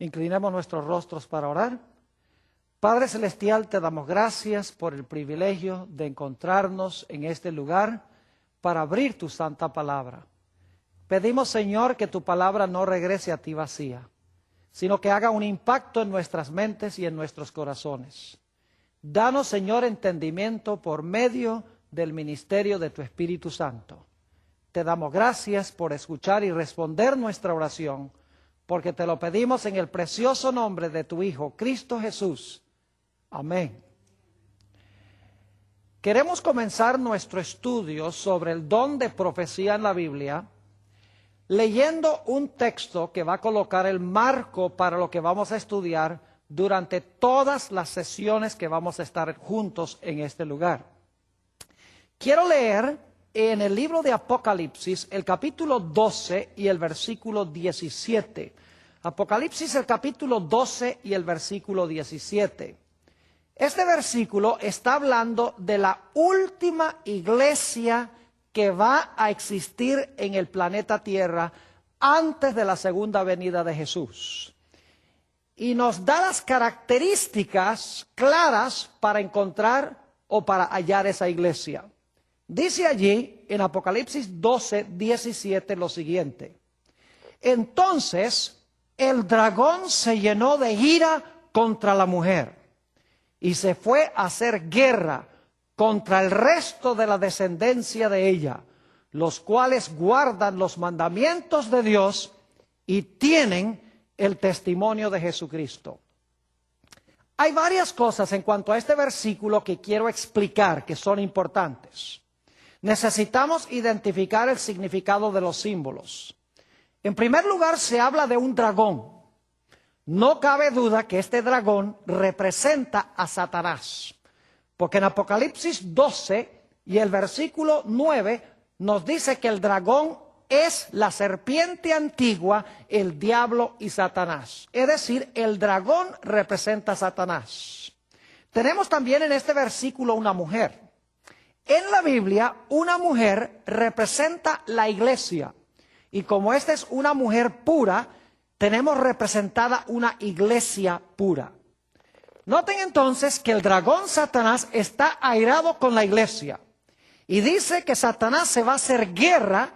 Inclinemos nuestros rostros para orar. Padre Celestial, te damos gracias por el privilegio de encontrarnos en este lugar para abrir tu santa palabra. Pedimos, Señor, que tu palabra no regrese a ti vacía, sino que haga un impacto en nuestras mentes y en nuestros corazones. Danos, Señor, entendimiento por medio del ministerio de tu Espíritu Santo. Te damos gracias por escuchar y responder nuestra oración, porque te lo pedimos en el precioso nombre de tu Hijo, Cristo Jesús. Amén. Queremos comenzar nuestro estudio sobre el don de profecía en la Biblia, leyendo un texto que va a colocar el marco para lo que vamos a estudiar durante todas las sesiones que vamos a estar juntos en este lugar. Quiero leer en el libro de Apocalipsis el capítulo 12 y el versículo 17. Apocalipsis el capítulo 12 y el versículo 17. Este versículo está hablando de la última iglesia que va a existir en el planeta Tierra antes de la segunda venida de Jesús. Y nos da las características claras para encontrar o para hallar esa iglesia. Dice allí en Apocalipsis 12, 17 lo siguiente: entonces el dragón se llenó de ira contra la mujer y se fue a hacer guerra contra el resto de la descendencia de ella, los cuales guardan los mandamientos de Dios y tienen el testimonio de Jesucristo. Hay varias cosas en cuanto a este versículo que quiero explicar que son importantes. Necesitamos identificar el significado de los símbolos. En primer lugar, se habla de un dragón. No cabe duda que este dragón representa a Satanás, porque en Apocalipsis 12 y el versículo 9 nos dice que el dragón es la serpiente antigua, el diablo y Satanás. Es decir, el dragón representa a Satanás. Tenemos también en este versículo una mujer. En la Biblia, una mujer representa la iglesia. Y como esta es una mujer pura, tenemos representada una iglesia pura. Noten entonces que el dragón Satanás está airado con la iglesia. Y dice que Satanás se va a hacer guerra,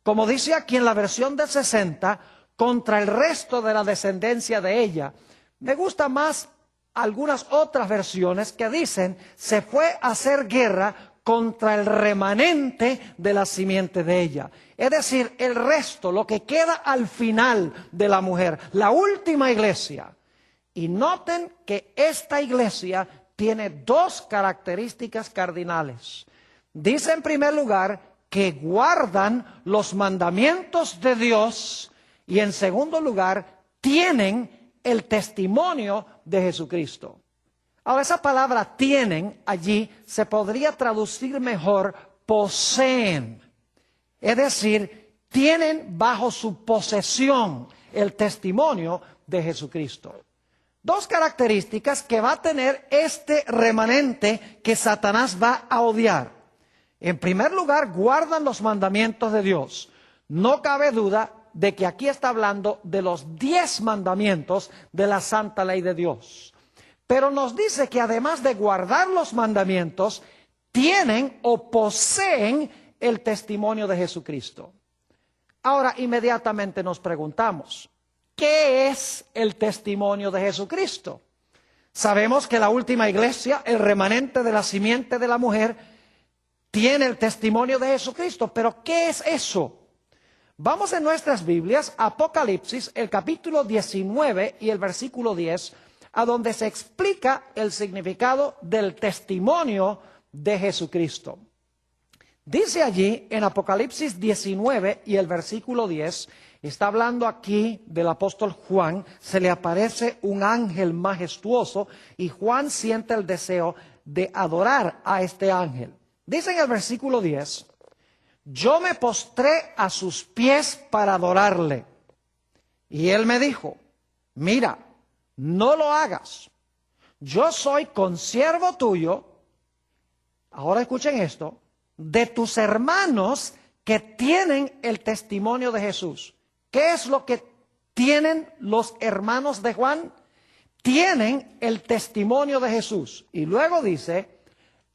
como dice aquí en la versión del 60, contra el resto de la descendencia de ella. Me gusta más algunas otras versiones que dicen se fue a hacer guerra contra el remanente de la simiente de ella. Es decir, el resto, lo que queda al final de la mujer, la última iglesia. Y noten que esta iglesia tiene dos características cardinales. Dice en primer lugar que guardan los mandamientos de Dios y en segundo lugar tienen el testimonio de Jesucristo. Ahora, esa palabra tienen allí se podría traducir mejor poseen. Es decir, tienen bajo su posesión el testimonio de Jesucristo. Dos características que va a tener este remanente que Satanás va a odiar. En primer lugar, guardan los mandamientos de Dios. No cabe duda de que aquí está hablando de los 10 mandamientos de la santa ley de Dios. Pero nos dice que además de guardar los mandamientos, tienen o poseen el testimonio de Jesucristo. Ahora inmediatamente nos preguntamos, ¿qué es el testimonio de Jesucristo? Sabemos que la última iglesia, el remanente de la simiente de la mujer, tiene el testimonio de Jesucristo. ¿Pero qué es eso? Vamos en nuestras Biblias, Apocalipsis, el capítulo 19 y el versículo 10, a donde se explica el significado del testimonio de Jesucristo. Dice allí en Apocalipsis 19 y el versículo 10, está hablando aquí del apóstol Juan, se le aparece un ángel majestuoso y Juan siente el deseo de adorar a este ángel. Dice en el versículo 10, yo me postré a sus pies para adorarle. Y él me dijo, mira, no lo hagas. Yo soy consiervo tuyo, ahora escuchen esto, de tus hermanos que tienen el testimonio de Jesús. ¿Qué es lo que tienen los hermanos de Juan? Tienen el testimonio de Jesús. Y luego dice,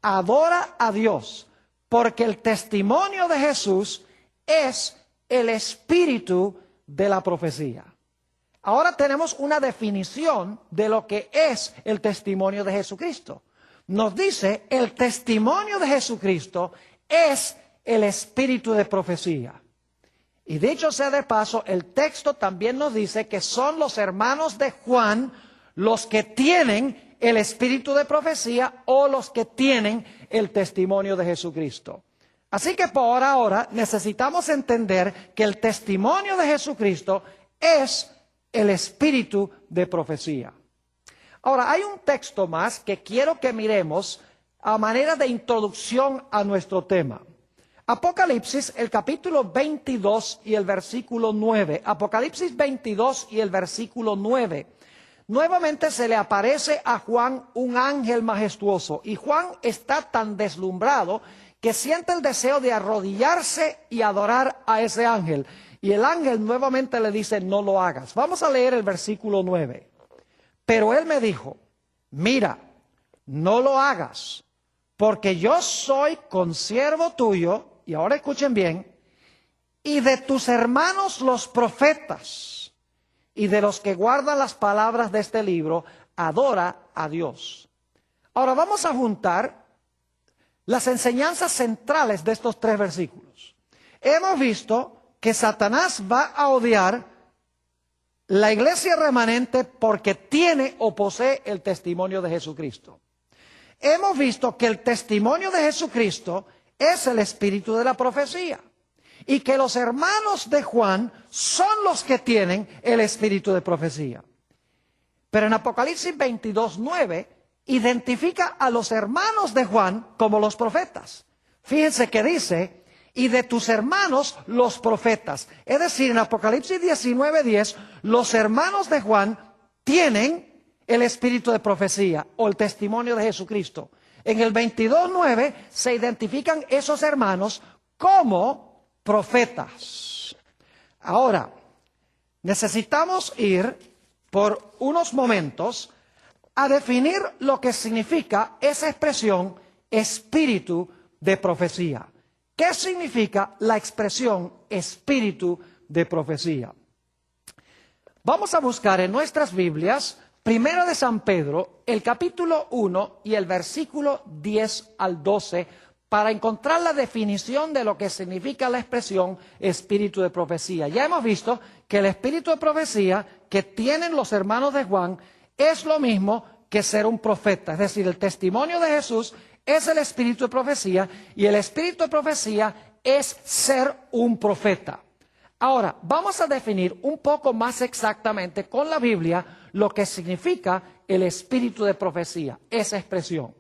adora a Dios, porque el testimonio de Jesús es el espíritu de la profecía. Ahora tenemos una definición de lo que es el testimonio de Jesucristo. Nos dice, el testimonio de Jesucristo es el espíritu de profecía. Y dicho sea de paso, el texto también nos dice que son los hermanos de Juan los que tienen el espíritu de profecía o los que tienen el testimonio de Jesucristo. Así que por ahora necesitamos entender que el testimonio de Jesucristo es el espíritu de profecía. Ahora, hay un texto más que quiero que miremos a manera de introducción a nuestro tema. Apocalipsis, el capítulo 22 y el versículo 9. Apocalipsis 22 y el versículo 9. Nuevamente se le aparece a Juan un ángel majestuoso y Juan está tan deslumbrado que siente el deseo de arrodillarse y adorar a ese ángel. Y el ángel nuevamente le dice, no lo hagas. Vamos a leer el versículo 9. Pero él me dijo, mira, no lo hagas, porque yo soy consiervo tuyo, y ahora escuchen bien, y de tus hermanos los profetas, y de los que guardan las palabras de este libro, adora a Dios. Ahora vamos a juntar las enseñanzas centrales de estos tres versículos. Hemos visto que Satanás va a odiar la iglesia remanente porque tiene o posee el testimonio de Jesucristo. Hemos visto que el testimonio de Jesucristo es el espíritu de la profecía y que los hermanos de Juan son los que tienen el espíritu de profecía. Pero en Apocalipsis 22:9 identifica a los hermanos de Juan como los profetas. Fíjense que dice, y de tus hermanos los profetas. Es decir, en Apocalipsis 19:10, los hermanos de Juan tienen el espíritu de profecía o el testimonio de Jesucristo. En el 22:9 se identifican esos hermanos como profetas. Ahora, necesitamos ir por unos momentos a definir lo que significa esa expresión espíritu de profecía. ¿Qué significa la expresión espíritu de profecía? Vamos a buscar en nuestras Biblias, Primera de San Pedro, el capítulo 1 y el versículo 10 al 12, para encontrar la definición de lo que significa la expresión espíritu de profecía. Ya hemos visto que el espíritu de profecía que tienen los hermanos de Juan es lo mismo que ser un profeta, es decir, el testimonio de Jesús es el espíritu de profecía y el espíritu de profecía es ser un profeta. Ahora, vamos a definir un poco más exactamente con la Biblia lo que significa el espíritu de profecía, esa expresión.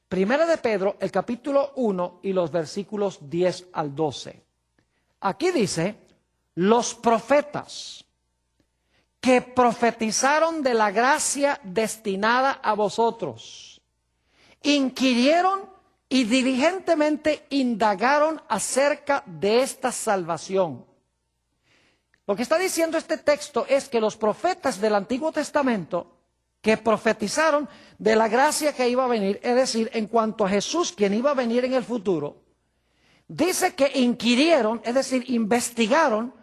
Primera de Pedro, el capítulo 1 y los versículos 10 al 12. Aquí dice, los profetas que profetizaron de la gracia destinada a vosotros, inquirieron y diligentemente indagaron acerca de esta salvación. Lo que está diciendo este texto es que los profetas del Antiguo Testamento que profetizaron de la gracia que iba a venir, es decir, en cuanto a Jesús, quien iba a venir en el futuro, dice que inquirieron, es decir, investigaron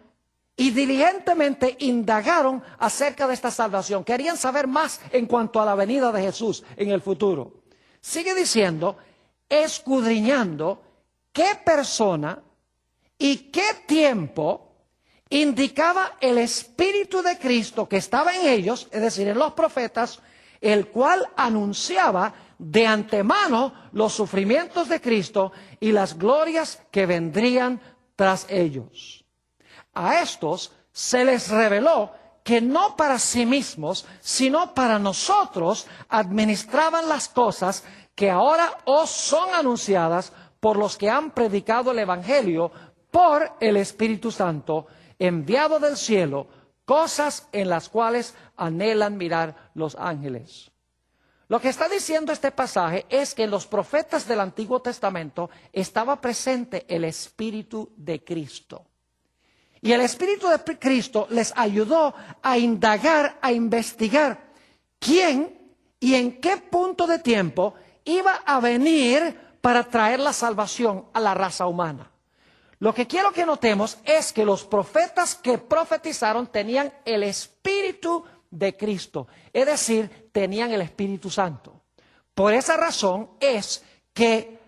y diligentemente indagaron acerca de esta salvación. Querían saber más en cuanto a la venida de Jesús en el futuro. Sigue diciendo, escudriñando qué persona y qué tiempo indicaba el Espíritu de Cristo que estaba en ellos, es decir, en los profetas, el cual anunciaba de antemano los sufrimientos de Cristo y las glorias que vendrían tras ellos. A estos se les reveló que no para sí mismos, sino para nosotros administraban las cosas que ahora os son anunciadas por los que han predicado el Evangelio por el Espíritu Santo, enviado del cielo, cosas en las cuales anhelan mirar los ángeles. Lo que está diciendo este pasaje es que en los profetas del Antiguo Testamento estaba presente el Espíritu de Cristo. Y el Espíritu de Cristo les ayudó a indagar, a investigar quién y en qué punto de tiempo iba a venir para traer la salvación a la raza humana. Lo que quiero que notemos es que los profetas que profetizaron tenían el Espíritu de Cristo, es decir, tenían el Espíritu Santo. Por esa razón es que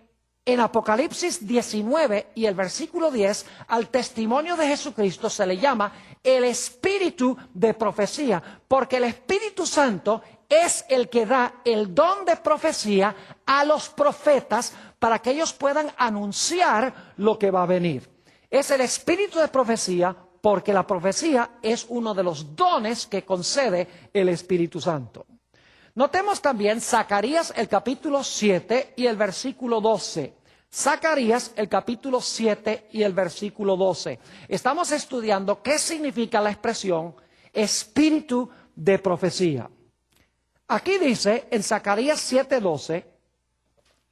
en Apocalipsis 19 y el versículo 10, al testimonio de Jesucristo se le llama el Espíritu de profecía, porque el Espíritu Santo es el que da el don de profecía a los profetas para que ellos puedan anunciar lo que va a venir. Es el Espíritu de profecía porque la profecía es uno de los dones que concede el Espíritu Santo. Notemos también Zacarías el capítulo 7 y el versículo 12. Zacarías el capítulo 7 y el versículo 12. Estamos estudiando qué significa la expresión Espíritu de profecía. Aquí dice en Zacarías 7:12,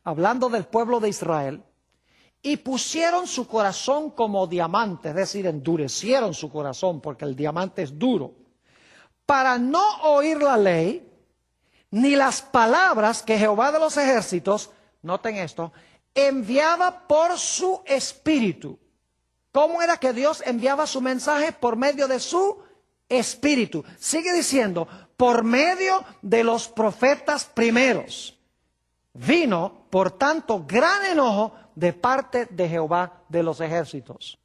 hablando del pueblo de Israel, y pusieron su corazón como diamante, es decir, endurecieron su corazón porque el diamante es duro, para no oír la ley, ni las palabras que Jehová de los ejércitos, noten esto, enviaba por su Espíritu. ¿Cómo era que Dios enviaba su mensaje? Por medio de su Espíritu. Sigue diciendo, por medio de los profetas primeros. Vino, por tanto, gran enojo de parte de Jehová de los ejércitos.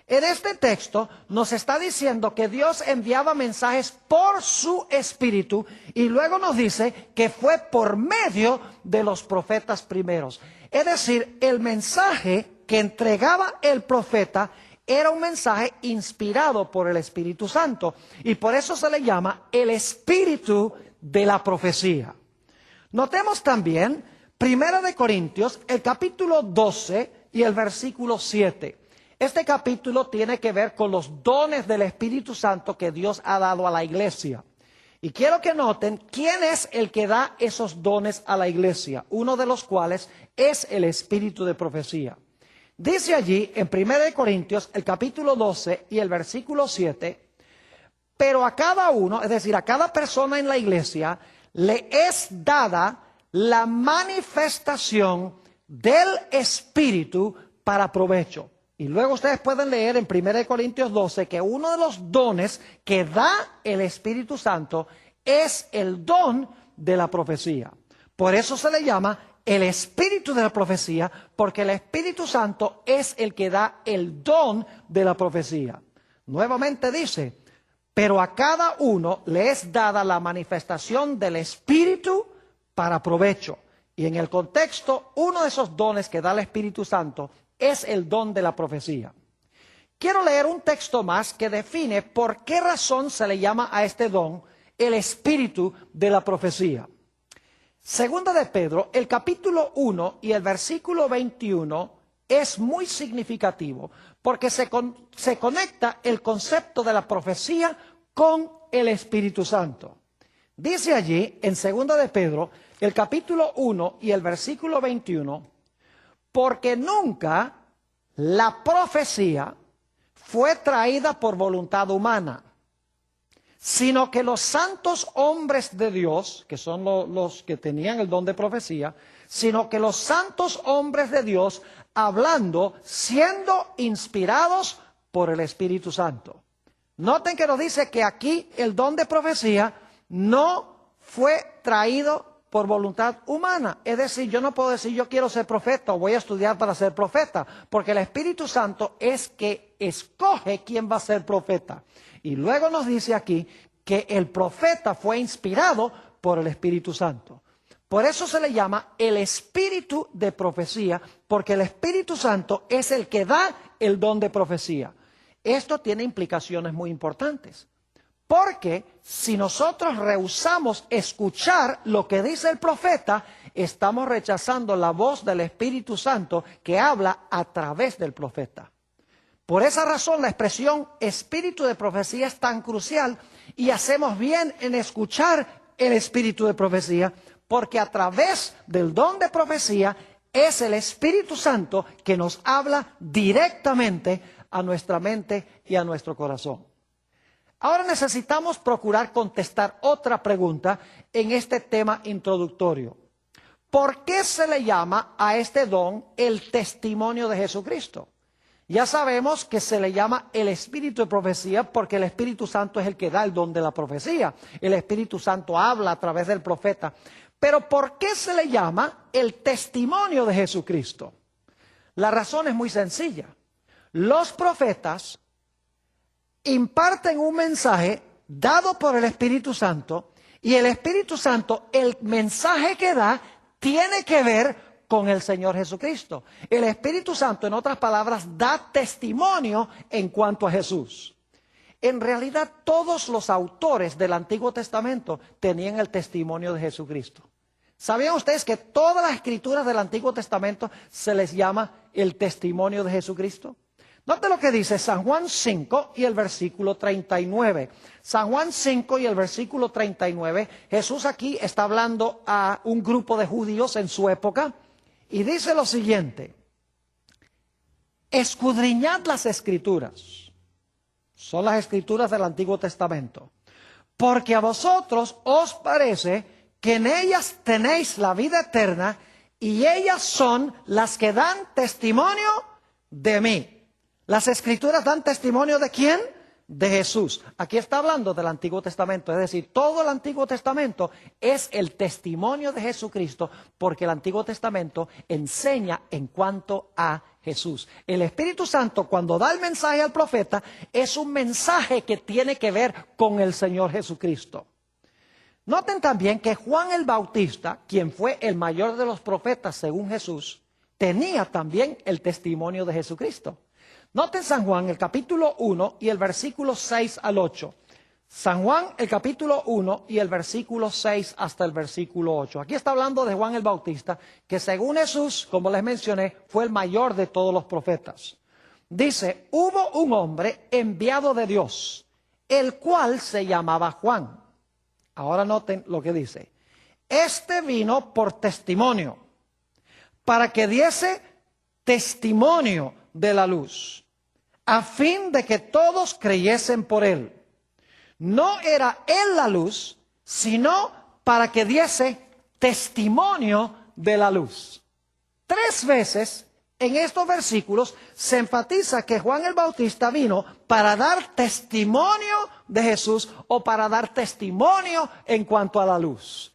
En este texto nos está diciendo que Dios enviaba mensajes por su Espíritu y luego nos dice que fue por medio de los profetas primeros. Es decir, el mensaje que entregaba el profeta era un mensaje inspirado por el Espíritu Santo y por eso se le llama el Espíritu de la profecía. Notemos también 1 de Corintios, el capítulo 12 y el versículo 7. Este capítulo tiene que ver con los dones del Espíritu Santo que Dios ha dado a la iglesia. Y quiero que noten quién es el que da esos dones a la iglesia, uno de los cuales es el Espíritu de profecía. Dice allí en 1 de Corintios, el capítulo 12 y el versículo 7, pero a cada uno, es decir, a cada persona en la iglesia, le es dada la manifestación del Espíritu para provecho. Y luego ustedes pueden leer en 1 Corintios 12 que uno de los dones que da el Espíritu Santo es el don de la profecía. Por eso se le llama el Espíritu de la profecía, porque el Espíritu Santo es el que da el don de la profecía. Nuevamente dice, pero a cada uno le es dada la manifestación del Espíritu para provecho. Y en el contexto, uno de esos dones que da el Espíritu Santo es el don de la profecía. Quiero leer un texto más que define por qué razón se le llama a este don el Espíritu de la profecía. Segunda de Pedro, el capítulo 1 y el versículo 21 es muy significativo porque se conecta el concepto de la profecía con el Espíritu Santo. Dice allí en Segunda de Pedro, el capítulo 1 y el versículo 21, porque nunca la profecía fue traída por voluntad humana, sino que los santos hombres de Dios, que son los que tenían el don de profecía, sino que los santos hombres de Dios hablando, siendo inspirados por el Espíritu Santo. Noten que nos dice que aquí el don de profecía no fue traído por voluntad humana. Es decir, yo no puedo decir yo quiero ser profeta o voy a estudiar para ser profeta, porque el Espíritu Santo es que escoge quién va a ser profeta. Y luego nos dice aquí que el profeta fue inspirado por el Espíritu Santo. Por eso se le llama el Espíritu de profecía, porque el Espíritu Santo es el que da el don de profecía. Esto tiene implicaciones muy importantes. Porque si nosotros rehusamos escuchar lo que dice el profeta, estamos rechazando la voz del Espíritu Santo que habla a través del profeta. Por esa razón la expresión espíritu de profecía es tan crucial y hacemos bien en escuchar el espíritu de profecía, porque a través del don de profecía es el Espíritu Santo que nos habla directamente a nuestra mente y a nuestro corazón. Ahora necesitamos procurar contestar otra pregunta en este tema introductorio. ¿Por qué se le llama a este don el testimonio de Jesucristo? Ya sabemos que se le llama el espíritu de profecía porque el Espíritu Santo es el que da el don de la profecía. El Espíritu Santo habla a través del profeta. Pero ¿por qué se le llama el testimonio de Jesucristo? La razón es muy sencilla. Los profetas imparten un mensaje dado por el Espíritu Santo y el Espíritu Santo, el mensaje que da, tiene que ver con el Señor Jesucristo. El Espíritu Santo, en otras palabras, da testimonio en cuanto a Jesús. En realidad, todos los autores del Antiguo Testamento tenían el testimonio de Jesucristo. ¿Sabían ustedes que todas las escrituras del Antiguo Testamento se les llama el testimonio de Jesucristo? Note lo que dice San Juan 5 y el versículo 39. San Juan 5 y el versículo 39, Jesús aquí está hablando a un grupo de judíos en su época y dice lo siguiente: escudriñad las escrituras, son las escrituras del Antiguo Testamento, porque a vosotros os parece que en ellas tenéis la vida eterna y ellas son las que dan testimonio de mí. Las escrituras dan testimonio ¿de quién? De Jesús. Aquí está hablando del Antiguo Testamento, es decir, todo el Antiguo Testamento es el testimonio de Jesucristo, porque el Antiguo Testamento enseña en cuanto a Jesús. El Espíritu Santo, cuando da el mensaje al profeta, es un mensaje que tiene que ver con el Señor Jesucristo. Noten también que Juan el Bautista, quien fue el mayor de los profetas según Jesús, tenía también el testimonio de Jesucristo. Noten San Juan, el capítulo 1 y el versículo 6 al 8. San Juan, el capítulo 1 y el versículo 6 hasta el versículo 8. Aquí está hablando de Juan el Bautista, que según Jesús, como les mencioné, fue el mayor de todos los profetas. Dice, hubo un hombre enviado de Dios, el cual se llamaba Juan. Ahora noten lo que dice. Este vino por testimonio, para que diese testimonio de la luz, a fin de que todos creyesen por él. No era él la luz, sino para que diese testimonio de la luz. 3 veces en estos versículos se enfatiza que Juan el Bautista vino para dar testimonio de Jesús o para dar testimonio en cuanto a la luz.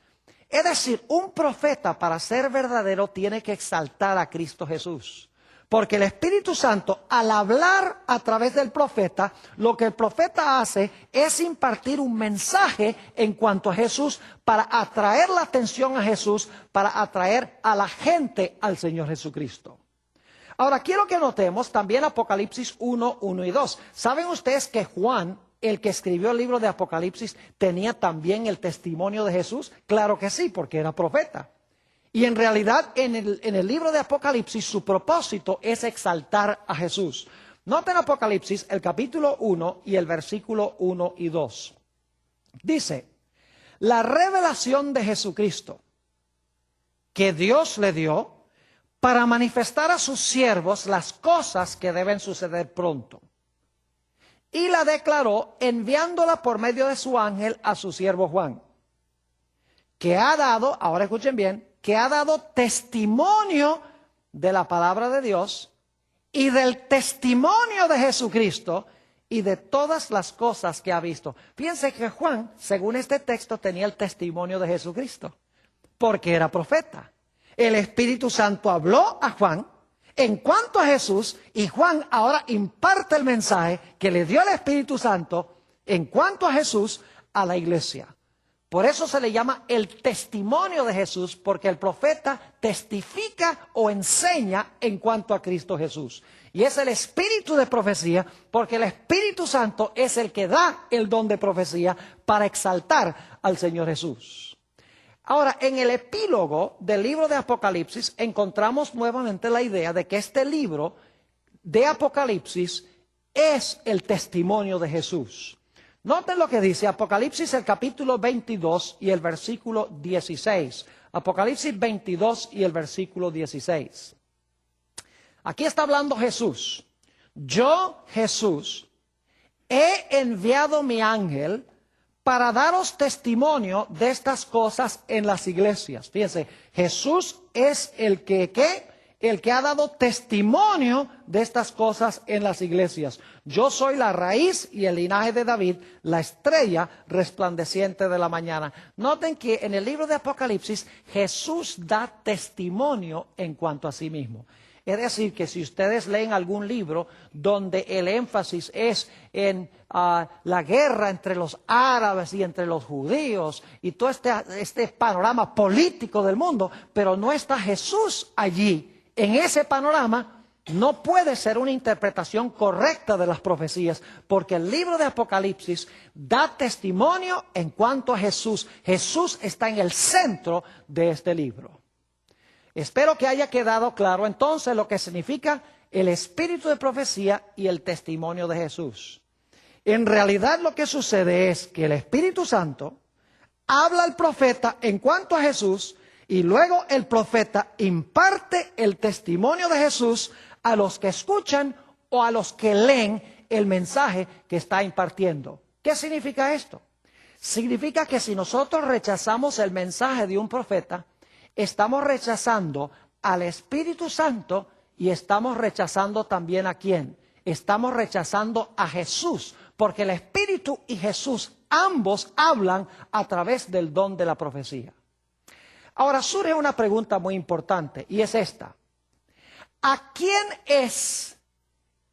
Es decir, un profeta para ser verdadero tiene que exaltar a Cristo Jesús. Porque el Espíritu Santo, al hablar a través del profeta, lo que el profeta hace es impartir un mensaje en cuanto a Jesús para atraer la atención a Jesús, para atraer a la gente al Señor Jesucristo. Ahora, quiero que notemos también Apocalipsis 1, 1 y 2. ¿Saben ustedes que Juan, el que escribió el libro de Apocalipsis, tenía también el testimonio de Jesús? Claro que sí, porque era profeta. Y en realidad en el libro de Apocalipsis su propósito es exaltar a Jesús. Noten Apocalipsis el capítulo 1 y el versículo 1 y 2. Dice, la revelación de Jesucristo que Dios le dio para manifestar a sus siervos las cosas que deben suceder pronto. Y la declaró enviándola por medio de su ángel a su siervo Juan, que ha dado, ahora escuchen bien, que ha dado testimonio de la palabra de Dios y del testimonio de Jesucristo y de todas las cosas que ha visto. Fíjense que Juan, según este texto, tenía el testimonio de Jesucristo, porque era profeta. El Espíritu Santo habló a Juan en cuanto a Jesús y Juan ahora imparte el mensaje que le dio el Espíritu Santo en cuanto a Jesús a la iglesia. Por eso se le llama el testimonio de Jesús, porque el profeta testifica o enseña en cuanto a Cristo Jesús. Y es el espíritu de profecía, porque el Espíritu Santo es el que da el don de profecía para exaltar al Señor Jesús. Ahora, en el epílogo del libro de Apocalipsis encontramos nuevamente la idea de que este libro de Apocalipsis es el testimonio de Jesús. Noten lo que dice Apocalipsis el capítulo 22 y el versículo 16. Apocalipsis 22 y el versículo 16. Aquí está hablando Jesús. yo, Jesús, he enviado mi ángel para daros testimonio de estas cosas en las iglesias. Fíjense, Jesús es el que, el que ha dado testimonio de estas cosas en las iglesias. Yo soy la raíz y el linaje de David, la estrella resplandeciente de la mañana. Noten que en el libro de Apocalipsis Jesús da testimonio en cuanto a sí mismo. Es decir, que si ustedes leen algún libro donde el énfasis es en la guerra entre los árabes y entre los judíos y todo este panorama político del mundo, pero no está Jesús allí, en ese panorama, no puede ser una interpretación correcta de las profecías, porque el libro de Apocalipsis da testimonio en cuanto a Jesús. Jesús está en el centro de este libro. Espero que haya quedado claro entonces lo que significa el espíritu de profecía y el testimonio de Jesús. En realidad lo que sucede es que el Espíritu Santo habla al profeta en cuanto a Jesús y luego el profeta imparte el testimonio de Jesús a los que escuchan o a los que leen el mensaje que está impartiendo. ¿Qué significa esto? Significa que si nosotros rechazamos el mensaje de un profeta, estamos rechazando al Espíritu Santo y estamos rechazando también ¿a quién? Estamos rechazando a Jesús, porque el Espíritu y Jesús ambos hablan a través del don de la profecía. Ahora surge una pregunta muy importante y es esta. ¿A quién es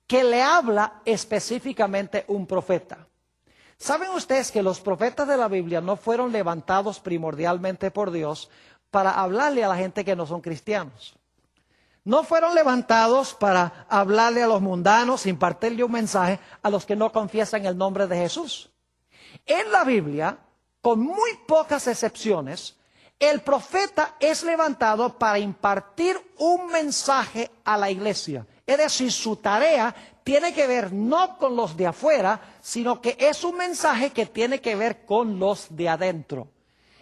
que le habla específicamente un profeta? ¿Saben ustedes que los profetas de la Biblia no fueron levantados primordialmente por Dios para hablarle a la gente que no son cristianos? No fueron levantados para hablarle a los mundanos, impartirle un mensaje a los que no confiesan el nombre de Jesús. En la Biblia, con muy pocas excepciones, el profeta es levantado para impartir un mensaje a la iglesia. Es decir, su tarea tiene que ver no con los de afuera, sino que es un mensaje que tiene que ver con los de adentro.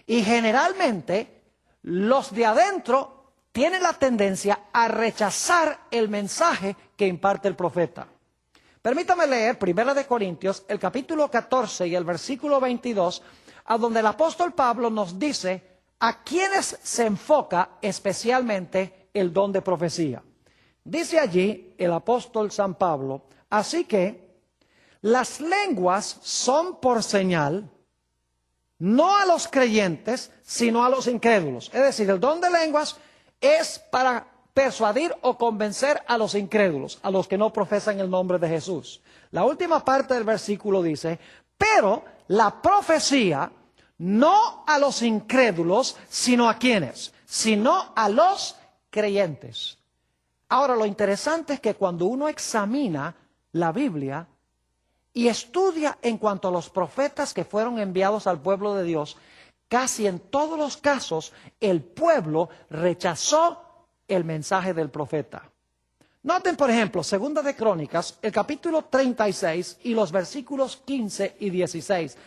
Y generalmente los de adentro tienen la tendencia a rechazar el mensaje que imparte el profeta. Permítame leer 1 Corintios, el capítulo 14 y el versículo 22, a donde el apóstol Pablo nos dice a quienes se enfoca especialmente el don de profecía. Dice allí el apóstol San Pablo, así que las lenguas son por señal, no a los creyentes, sino a los incrédulos. Es decir, el don de lenguas es para persuadir o convencer a los incrédulos, a los que no profesan el nombre de Jesús. La última parte del versículo dice, pero la profecía no a los incrédulos, sino a ¿quiénes? Sino a los creyentes. Ahora, lo interesante es que cuando uno examina la Biblia y estudia en cuanto a los profetas que fueron enviados al pueblo de Dios, casi en todos los casos el pueblo rechazó el mensaje del profeta. Noten, por ejemplo, 2 de Crónicas, el capítulo 36 y los versículos 15 y 16.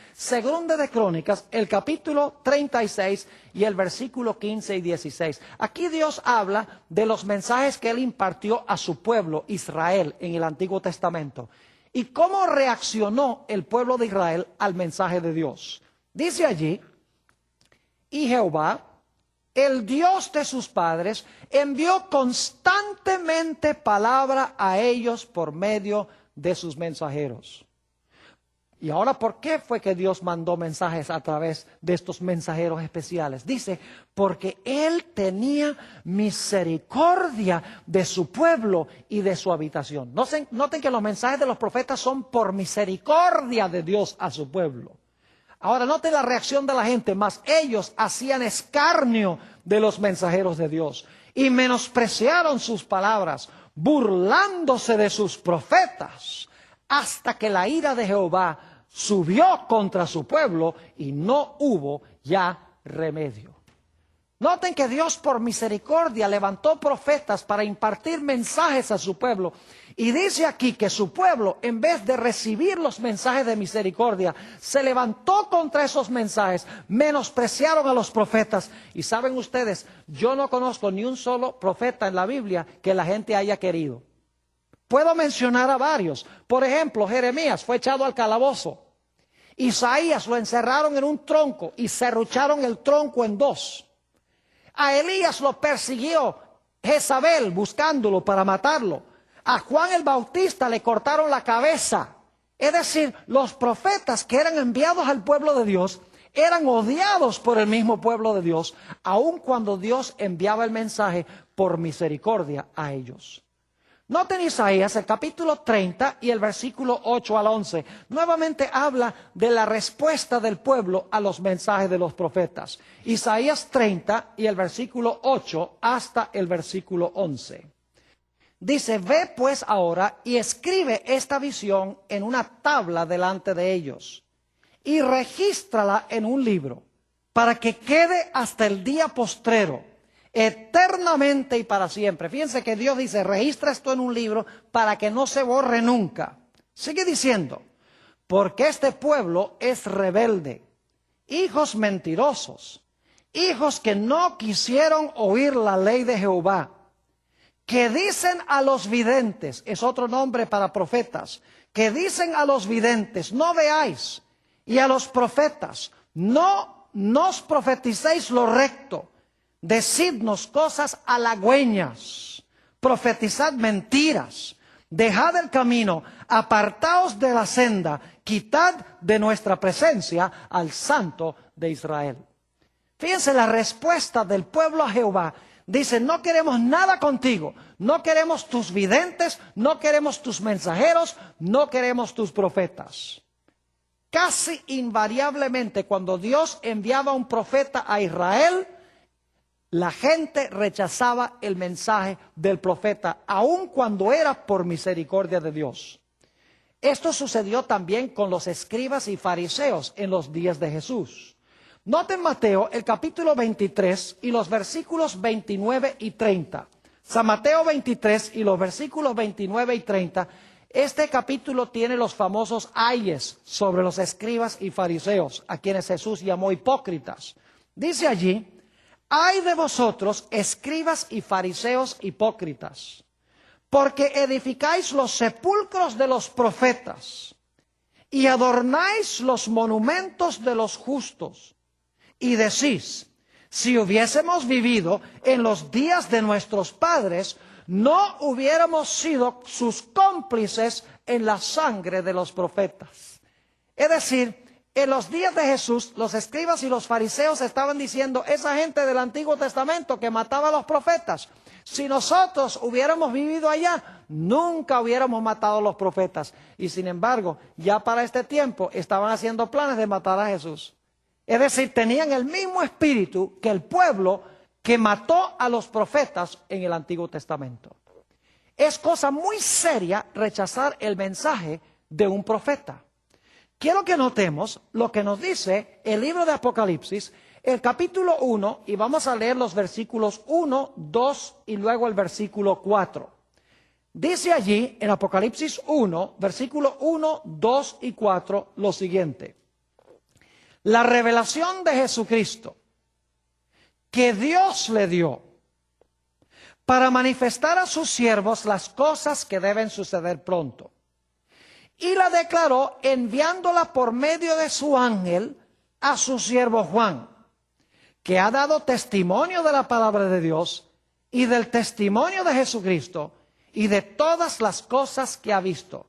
2 de Crónicas, el capítulo 36 y el versículo 15 y 16. Aquí Dios habla de los mensajes que Él impartió a su pueblo, Israel, en el Antiguo Testamento. Y cómo reaccionó el pueblo de Israel al mensaje de Dios. Dice allí, y Jehová, el Dios de sus padres, envió constantemente palabra a ellos por medio de sus mensajeros. Y ahora, ¿por qué fue que Dios mandó mensajes a través de estos mensajeros especiales? Dice, porque Él tenía misericordia de su pueblo y de su habitación. Noten que los mensajes de los profetas son por misericordia de Dios a su pueblo. Ahora noten la reacción de la gente, mas ellos hacían escarnio de los mensajeros de Dios y menospreciaron sus palabras, burlándose de sus profetas, hasta que la ira de Jehová subió contra su pueblo y no hubo ya remedio. Noten que Dios por misericordia levantó profetas para impartir mensajes a su pueblo. Y dice aquí que su pueblo, en vez de recibir los mensajes de misericordia, se levantó contra esos mensajes, menospreciaron a los profetas. Y saben ustedes, yo no conozco ni un solo profeta en la Biblia que la gente haya querido. Puedo mencionar a varios. Por ejemplo, Jeremías fue echado al calabozo. Isaías lo encerraron en un tronco y serrucharon el tronco en dos. A Elías lo persiguió Jezabel buscándolo para matarlo. A Juan el Bautista le cortaron la cabeza. Es decir, los profetas que eran enviados al pueblo de Dios eran odiados por el mismo pueblo de Dios, aun cuando Dios enviaba el mensaje por misericordia a ellos. Noten Isaías, el capítulo 30 y el versículo 8 al 11. Nuevamente habla de la respuesta del pueblo a los mensajes de los profetas. Isaías 30 y el versículo 8 hasta el versículo 11. Dice, ve pues ahora y escribe esta visión en una tabla delante de ellos y regístrala en un libro para que quede hasta el día postrero, eternamente y para siempre. Fíjense que Dios dice, registra esto en un libro para que no se borre nunca. Sigue diciendo, porque este pueblo es rebelde, hijos mentirosos, hijos que no quisieron oír la ley de Jehová, que dicen a los videntes, es otro nombre para profetas, que dicen a los videntes, no veáis, y a los profetas, no nos profeticéis lo recto, decidnos cosas halagüeñas, profetizad mentiras, dejad el camino, apartaos de la senda, quitad de nuestra presencia al Santo de Israel. Fíjense la respuesta del pueblo a Jehová. Dice, no queremos nada contigo, no queremos tus videntes, no queremos tus mensajeros, no queremos tus profetas. Casi invariablemente cuando Dios enviaba un profeta a Israel, la gente rechazaba el mensaje del profeta, aun cuando era por misericordia de Dios. Esto sucedió también con los escribas y fariseos en los días de Jesús. Noten Mateo, el capítulo 23 y los versículos 29 y 30. San Mateo 23 y los versículos 29 y 30. Este capítulo tiene los famosos ayes sobre los escribas y fariseos, a quienes Jesús llamó hipócritas. Dice allí, ay de vosotros, escribas y fariseos hipócritas, porque edificáis los sepulcros de los profetas y adornáis los monumentos de los justos. Y decís, si hubiésemos vivido en los días de nuestros padres, no hubiéramos sido sus cómplices en la sangre de los profetas. Es decir, en los días de Jesús, los escribas y los fariseos estaban diciendo, esa gente del Antiguo Testamento que mataba a los profetas, si nosotros hubiéramos vivido allá, nunca hubiéramos matado a los profetas. Y sin embargo, ya para este tiempo estaban haciendo planes de matar a Jesús. Es decir, tenían el mismo espíritu que el pueblo que mató a los profetas en el Antiguo Testamento. Es cosa muy seria rechazar el mensaje de un profeta. Quiero que notemos lo que nos dice el libro de Apocalipsis, el capítulo 1, y vamos a leer los versículos 1, 2 y luego el versículo 4. Dice allí en Apocalipsis 1, versículo 1, 2 y 4 lo siguiente. La revelación de Jesucristo que Dios le dio para manifestar a sus siervos las cosas que deben suceder pronto. Y la declaró enviándola por medio de su ángel a su siervo Juan, que ha dado testimonio de la palabra de Dios y del testimonio de Jesucristo y de todas las cosas que ha visto.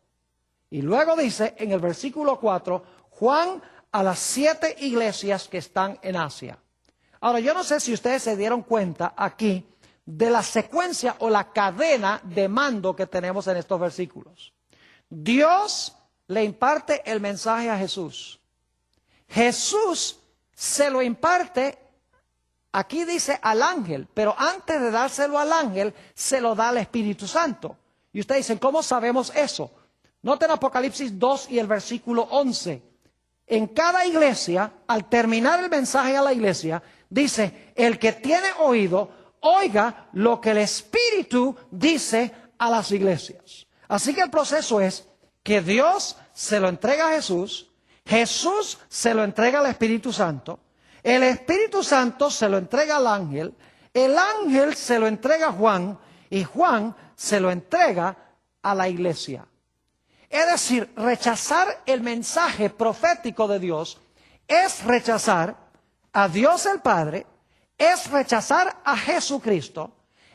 Y luego dice en el versículo 4, Juan a las 7 iglesias que están en Asia. Ahora, yo no sé si ustedes se dieron cuenta aquí de la secuencia o la cadena de mando que tenemos en estos versículos. Dios le imparte el mensaje a Jesús. Jesús se lo imparte, aquí dice al ángel, pero antes de dárselo al ángel, se lo da al Espíritu Santo. Y ustedes dicen, ¿cómo sabemos eso? Noten Apocalipsis 2 y el versículo 11. En cada iglesia, al terminar el mensaje a la iglesia, dice, el que tiene oído, oiga lo que el Espíritu dice a las iglesias. Así que el proceso es que Dios se lo entrega a Jesús, Jesús se lo entrega al Espíritu Santo, el Espíritu Santo se lo entrega al ángel, el ángel se lo entrega a Juan y Juan se lo entrega a la iglesia. Es decir, rechazar el mensaje profético de Dios es rechazar a Dios el Padre, es rechazar a Jesucristo,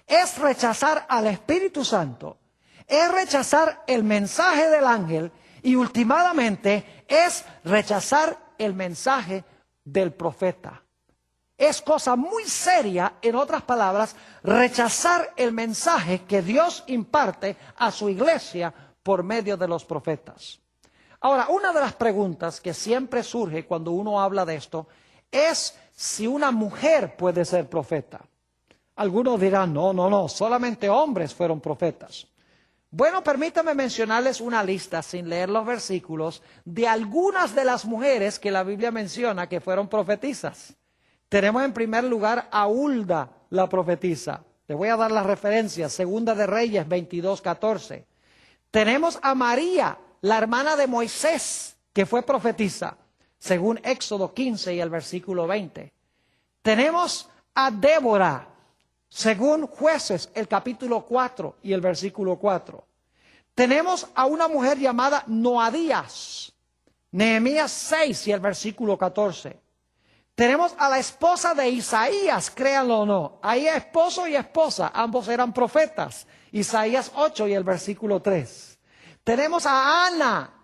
es rechazar al Espíritu Santo, es rechazar el mensaje del ángel y últimamente es rechazar el mensaje del profeta. Es cosa muy seria, en otras palabras, rechazar el mensaje que Dios imparte a su iglesia por medio de los profetas. Ahora, una de las preguntas que siempre surge cuando uno habla de esto es si una mujer puede ser profeta. Algunos dirán, no, solamente hombres fueron profetas. Bueno, permítame mencionarles una lista, sin leer los versículos, de algunas de las mujeres que la Biblia menciona que fueron profetisas. Tenemos en primer lugar a Hulda, la profetisa. Les voy a dar las referencias, Segunda de Reyes 22:14. Tenemos a María, la hermana de Moisés, que fue profetisa, según Éxodo 15 y el versículo 20. Tenemos a Débora, según Jueces, el capítulo 4 y el versículo 4. Tenemos a una mujer llamada Noadías, Nehemías 6 y el versículo 14. Tenemos a la esposa de Isaías, créanlo o no. Ahí esposo y esposa, ambos eran profetas. Isaías 8 y el versículo 3. Tenemos a Ana,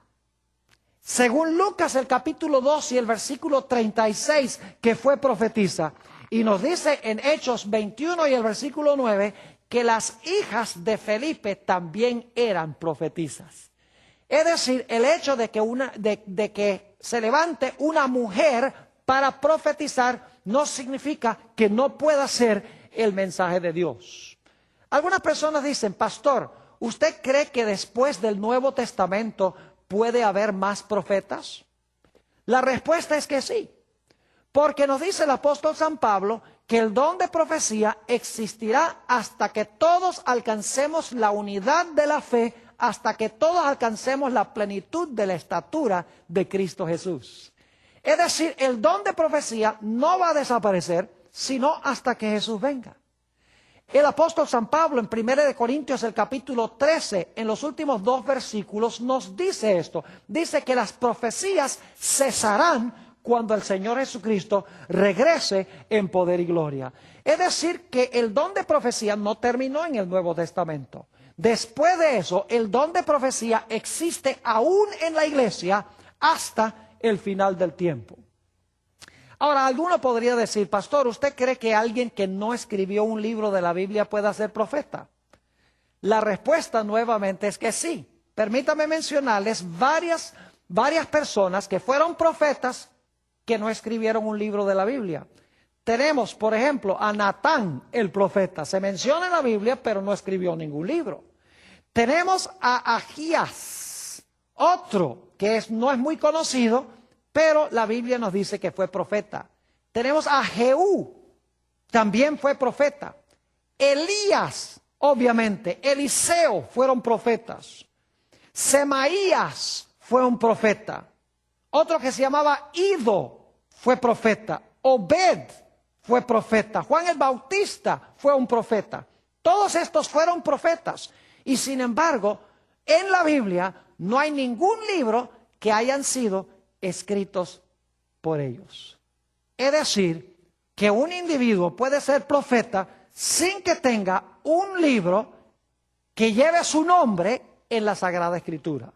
según Lucas el capítulo 2 y el versículo 36, que fue profetisa. Y nos dice en Hechos 21 y el versículo 9 que las hijas de Felipe también eran profetisas. Es decir, el hecho de que se levante una mujer para profetizar no significa que no pueda ser el mensaje de Dios. Algunas personas dicen, pastor, ¿usted cree que después del Nuevo Testamento puede haber más profetas? La respuesta es que sí. Porque nos dice el apóstol San Pablo que el don de profecía existirá hasta que todos alcancemos la unidad de la fe, hasta que todos alcancemos la plenitud de la estatura de Cristo Jesús. Es decir, el don de profecía no va a desaparecer, sino hasta que Jesús venga. El apóstol San Pablo en 1 Corintios el capítulo 13, en los últimos 2 versículos, nos dice esto. Dice que las profecías cesarán cuando el Señor Jesucristo regrese en poder y gloria. Es decir, que el don de profecía no terminó en el Nuevo Testamento. Después de eso, el don de profecía existe aún en la iglesia hasta el final del tiempo. Ahora, alguno podría decir, pastor, ¿usted cree que alguien que no escribió un libro de la Biblia pueda ser profeta? La respuesta nuevamente es que sí. Permítame mencionarles varias personas que fueron profetas que no escribieron un libro de la Biblia. Tenemos, por ejemplo, a Natán, el profeta. Se menciona en la Biblia, pero no escribió ningún libro. Tenemos a Agías, otro que no es muy conocido, pero la Biblia nos dice que fue profeta. Tenemos a Jehú, también fue profeta. Elías, obviamente. Eliseo fueron profetas. Semaías fue un profeta. Otro que se llamaba Ido fue profeta. Obed fue profeta. Juan el Bautista fue un profeta. Todos estos fueron profetas. Y sin embargo, en la Biblia no hay ningún libro que hayan sido escritos por ellos. Es decir, que un individuo puede ser profeta sin que tenga un libro que lleve su nombre en la Sagrada Escritura.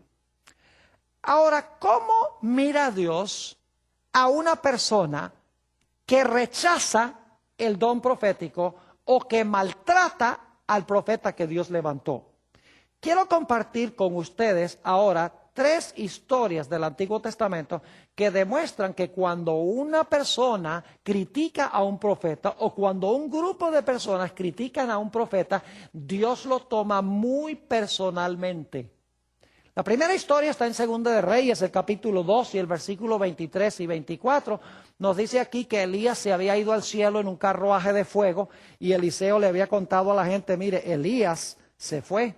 Ahora, ¿cómo mira Dios a una persona que rechaza el don profético o que maltrata al profeta que Dios levantó? Quiero compartir con ustedes ahora 3 historias del Antiguo Testamento que demuestran que cuando una persona critica a un profeta o cuando un grupo de personas critican a un profeta, Dios lo toma muy personalmente. La primera historia está en Segunda de Reyes, el capítulo 2 y el versículo 23 y 24. Nos dice aquí que Elías se había ido al cielo en un carruaje de fuego y Eliseo le había contado a la gente, mire, Elías se fue.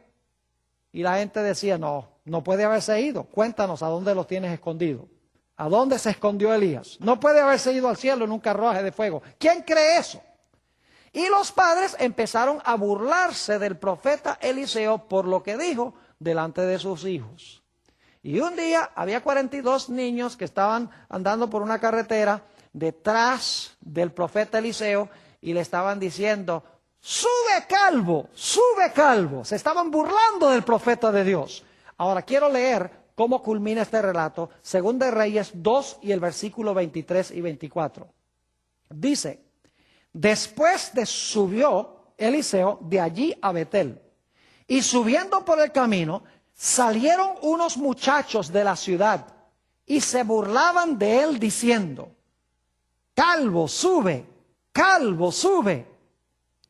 Y la gente decía, no puede haberse ido. Cuéntanos a dónde lo tienes escondido. ¿A dónde se escondió Elías? No puede haberse ido al cielo en un carruaje de fuego. ¿Quién cree eso? Y los padres empezaron a burlarse del profeta Eliseo por lo que dijo delante de sus hijos. Y un día había 42 niños que estaban andando por una carretera detrás del profeta Eliseo y le estaban diciendo: sube calvo, sube calvo. Se estaban burlando del profeta de Dios. Ahora quiero leer cómo culmina este relato, Segunda de Reyes 2 y el versículo 23 y 24. Dice: después subió Eliseo de allí a Betel, y subiendo por el camino, salieron unos muchachos de la ciudad y se burlaban de él diciendo: calvo, sube, calvo, sube.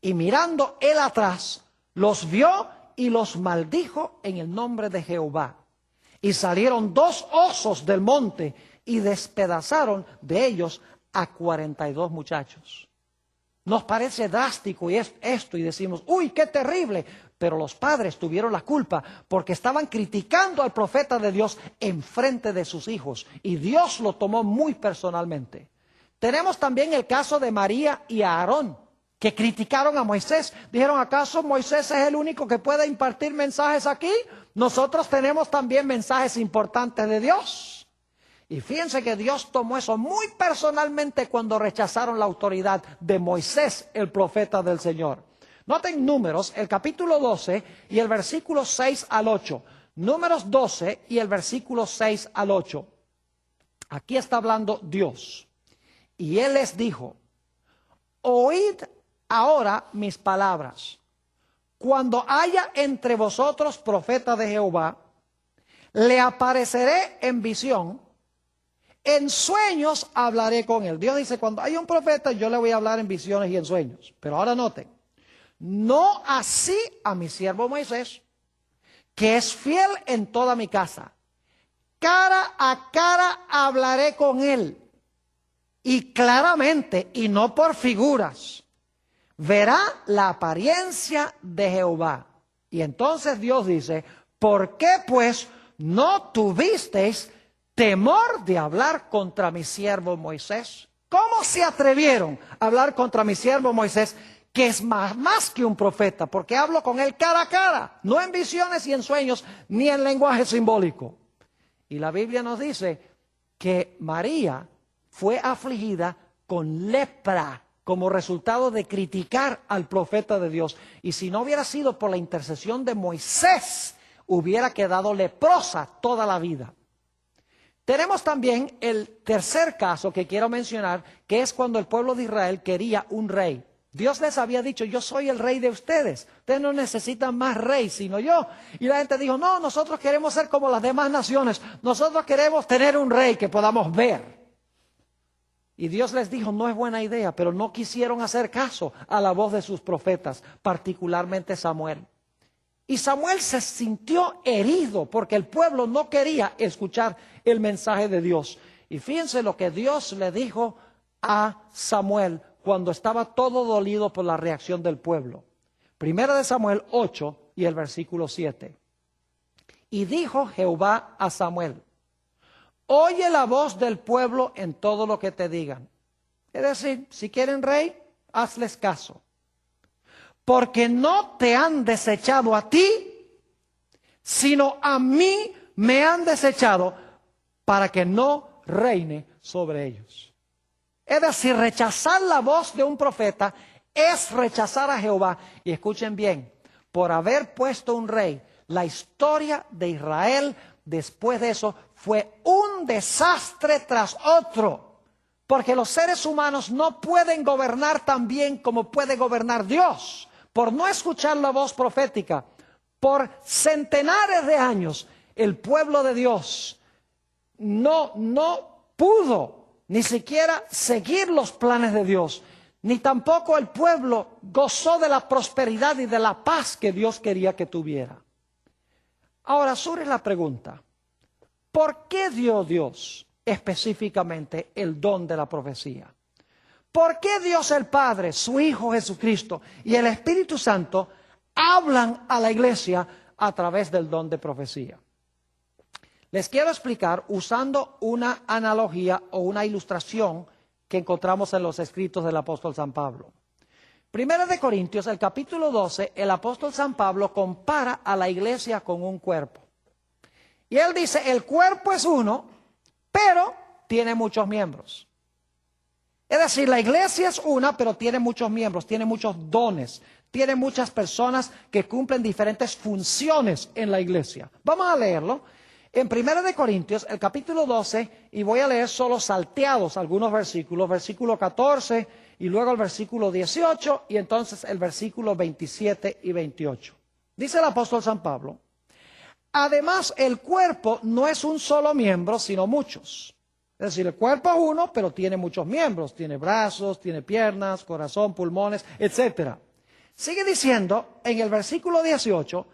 Y mirando él atrás, los vio y los maldijo en el nombre de Jehová. Y salieron 2 osos del monte y despedazaron de ellos a 42 muchachos. Nos parece drástico y es esto y decimos: uy, qué terrible. Pero los padres tuvieron la culpa porque estaban criticando al profeta de Dios en frente de sus hijos, y Dios lo tomó muy personalmente. Tenemos también el caso de María y Aarón, que criticaron a Moisés. Dijeron: ¿acaso Moisés es el único que puede impartir mensajes aquí? Nosotros tenemos también mensajes importantes de Dios. Y fíjense que Dios tomó eso muy personalmente cuando rechazaron la autoridad de Moisés, el profeta del Señor. Noten Números, el capítulo 12 y el versículo 6 al 8. Números 12 y el versículo 6 al 8. Aquí está hablando Dios. Y Él les dijo: oíd ahora mis palabras. Cuando haya entre vosotros profeta de Jehová, le apareceré en visión, en sueños hablaré con él. Dios dice: cuando haya un profeta, yo le voy a hablar en visiones y en sueños. Pero ahora noten: no así a mi siervo Moisés, que es fiel en toda mi casa. Cara a cara hablaré con él, y claramente, y no por figuras. Verá la apariencia de Jehová. Y entonces Dios dice: ¿por qué pues no tuvisteis temor de hablar contra mi siervo Moisés? ¿Cómo se atrevieron a hablar contra mi siervo Moisés, que es más que un profeta? Porque hablo con él cara a cara, no en visiones y en sueños, ni en lenguaje simbólico. Y la Biblia nos dice que María fue afligida con lepra como resultado de criticar al profeta de Dios. Y si no hubiera sido por la intercesión de Moisés, hubiera quedado leprosa toda la vida. Tenemos también el tercer caso que quiero mencionar, que es cuando el pueblo de Israel quería un rey. Dios les había dicho: yo soy el rey de ustedes, ustedes no necesitan más rey sino yo. Y la gente dijo: no, nosotros queremos ser como las demás naciones, nosotros queremos tener un rey que podamos ver. Y Dios les dijo: no es buena idea, pero no quisieron hacer caso a la voz de sus profetas, particularmente Samuel. Y Samuel se sintió herido porque el pueblo no quería escuchar el mensaje de Dios. Y fíjense lo que Dios le dijo a Samuel cuando estaba todo dolido por la reacción del pueblo. Primera de Samuel 8 y el versículo 7. Y dijo Jehová a Samuel: oye la voz del pueblo en todo lo que te digan. Es decir, si quieren rey, hazles caso. Porque no te han desechado a ti, sino a mí me han desechado para que no reine sobre ellos. Es decir, rechazar la voz de un profeta es rechazar a Jehová. Y escuchen bien: por haber puesto un rey, la historia de Israel después de eso fue un desastre tras otro. Porque los seres humanos no pueden gobernar tan bien como puede gobernar Dios. Por no escuchar la voz profética, por centenares de años, el pueblo de Dios no pudo ni siquiera seguir los planes de Dios, ni tampoco el pueblo gozó de la prosperidad y de la paz que Dios quería que tuviera. Ahora surge la pregunta: ¿por qué dio Dios específicamente el don de la profecía? ¿Por qué Dios el Padre, su Hijo Jesucristo y el Espíritu Santo hablan a la iglesia a través del don de profecía? Les quiero explicar usando una analogía o una ilustración que encontramos en los escritos del apóstol San Pablo. Primera de Corintios, el capítulo 12, el apóstol San Pablo compara a la iglesia con un cuerpo. Y él dice, el cuerpo es uno, pero tiene muchos miembros. Es decir, la iglesia es una, pero tiene muchos miembros, tiene muchos dones, tiene muchas personas que cumplen diferentes funciones en la iglesia. Vamos a leerlo en 1 de Corintios, el capítulo 12, y voy a leer solo salteados algunos versículos, versículo 14, y luego el versículo 18, y entonces el versículo 27 y 28. Dice el apóstol San Pablo, además el cuerpo no es un solo miembro, sino muchos. Es decir, el cuerpo es uno, pero tiene muchos miembros. Tiene brazos, tiene piernas, corazón, pulmones, etc. Sigue diciendo en el versículo 18,